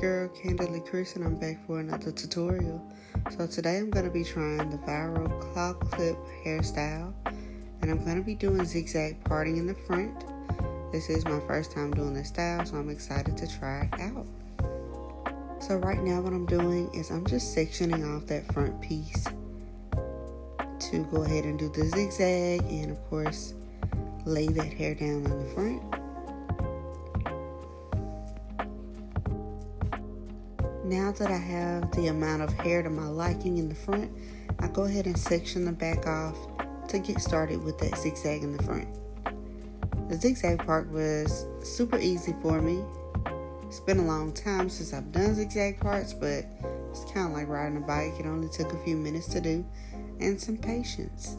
girl Candidly Chris, and I'm back for another tutorial. So today I'm going to be trying the viral claw clip hairstyle, and I'm going to be doing zigzag parting in the front. This is my first time doing this style, so I'm excited to try it out. So right now what I'm doing is I'm just sectioning off that front piece to go ahead and do the zigzag and of course lay that hair down in the front. Now that I have the amount of hair to my liking in the front, I go ahead and section the back off to get started with that zigzag in the front. The zigzag part was super easy for me. It's been a long time since I've done zigzag parts, but it's kind of like riding a bike. It only took a few minutes to do and some patience.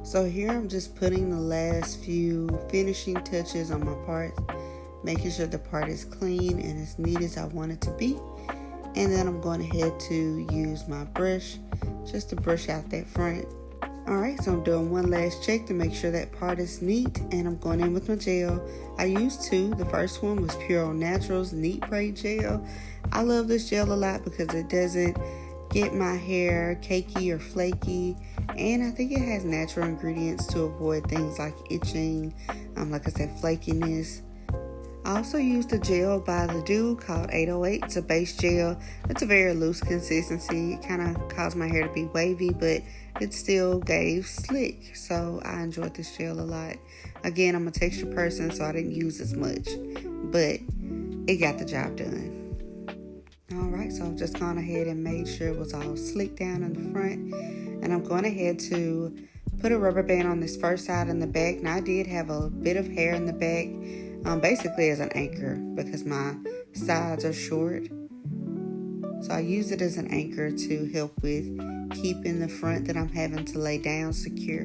So here I'm just putting the last few finishing touches on my part, making sure the part is clean and as neat as I want it to be. And then I'm going ahead to use my brush just to brush out that front. Alright, so I'm doing one last check to make sure that part is neat, and I'm going in with my gel. I used two. The first one was Pure All Naturals Neat Braid Gel. I love this gel a lot because it doesn't get my hair cakey or flaky, and I think it has natural ingredients to avoid things like itching, like I said, flakiness. I also used a gel by the dude called 808. It's a base gel. It's a very loose consistency. It kind of caused my hair to be wavy, but it still gave slick, so I enjoyed this gel a lot. Again, I'm a texture person, so I didn't use as much, but it got the job done. Alright, so I've just gone ahead and made sure it was all slick down in the front. And I'm going ahead to put a rubber band on this first side and the back. Now I did have a bit of hair in the back, basically as an anchor because my sides are short. So I use it as an anchor to help with keeping the front that I'm having to lay down secure.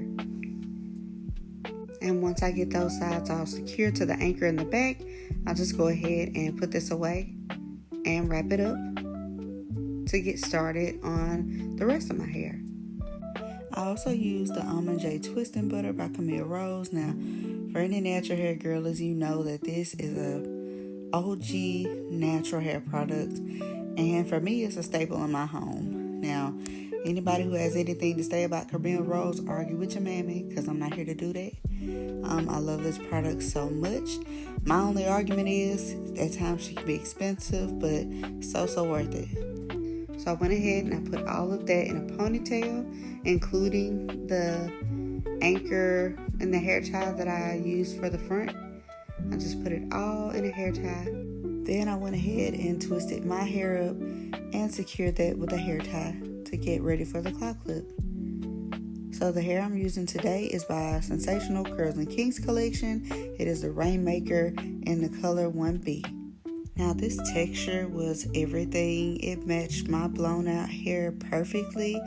And once I get those sides all secure to the anchor in the back, I'll just go ahead and put this away and wrap it up to get started on the rest of my hair. I also use the Almond J Twisting Butter by Camille Rose. Now, for any natural hair girlies, you know that this is a OG natural hair product, and for me, it's a staple in my home. Now, anybody who has anything to say about Camille Rose, argue with your mammy, because I'm not here to do that. I love this product so much. My only argument is, at times she can be expensive, but so worth it. So I went ahead and I put all of that in a ponytail, including the anchor and the hair tie that I used for the front. I just put it all in a hair tie. Then I went ahead and twisted my hair up and secured that with a hair tie to get ready for the claw clip. So the hair I'm using today is by Sensational Curls Kinks collection. It is the Rainmaker in the color 1B. Now this texture was everything. It matched my blown out hair perfectly.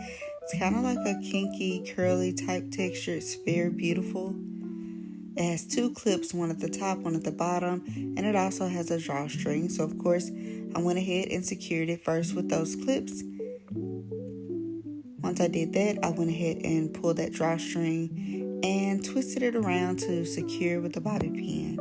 It's kind of like a kinky, curly type texture. It's very beautiful. It has two clips, one at the top, one at the bottom, and it also has a drawstring. So of course, I went ahead and secured it first with those clips. Once I did that, I went ahead and pulled that drawstring and twisted it around to secure with the bobby pin.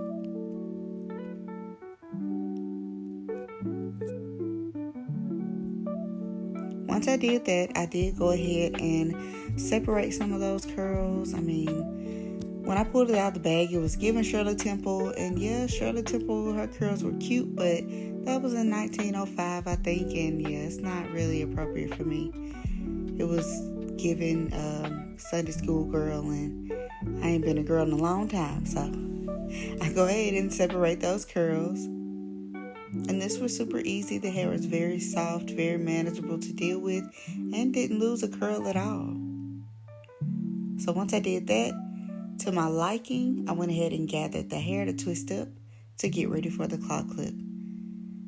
Once I did that, I did go ahead and separate some of those curls. When I pulled it out of the bag, it was giving Shirley Temple, and yeah, Shirley Temple, her curls were cute, but that was in 1905, I think, and yeah, it's not really appropriate for me. It was giving Sunday school girl, and I ain't been a girl in a long time, so I go ahead and separate those curls. And this was super easy. The hair was very soft, very manageable to deal with, and didn't lose a curl at all. So once I did that, to my liking, I went ahead and gathered the hair to twist up to get ready for the claw clip.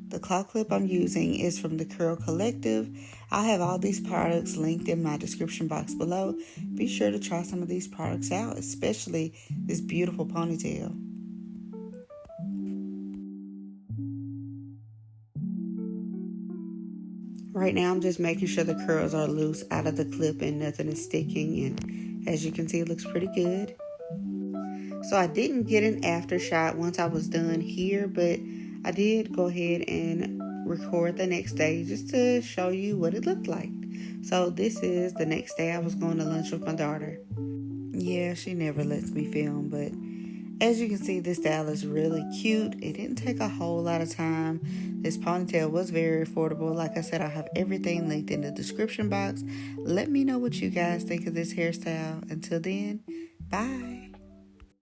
The claw clip I'm using is from the Curl Collective. I'll have all these products linked in my description box below. Be sure to try some of these products out, especially this beautiful ponytail. Right now I'm just making sure the curls are loose out of the clip and nothing is sticking, and as you can see, it looks pretty good. So I didn't get an after shot once I was done here, but I did go ahead and record the next day just to show you what it looked like. So this is the next day. I was going to lunch with my daughter. Yeah, she never lets me film, but as you can see, this style is really cute. It didn't take a whole lot of time. This ponytail was very affordable. Like I said, I have everything linked in the description box. Let me know what you guys think of this hairstyle. Until then, bye.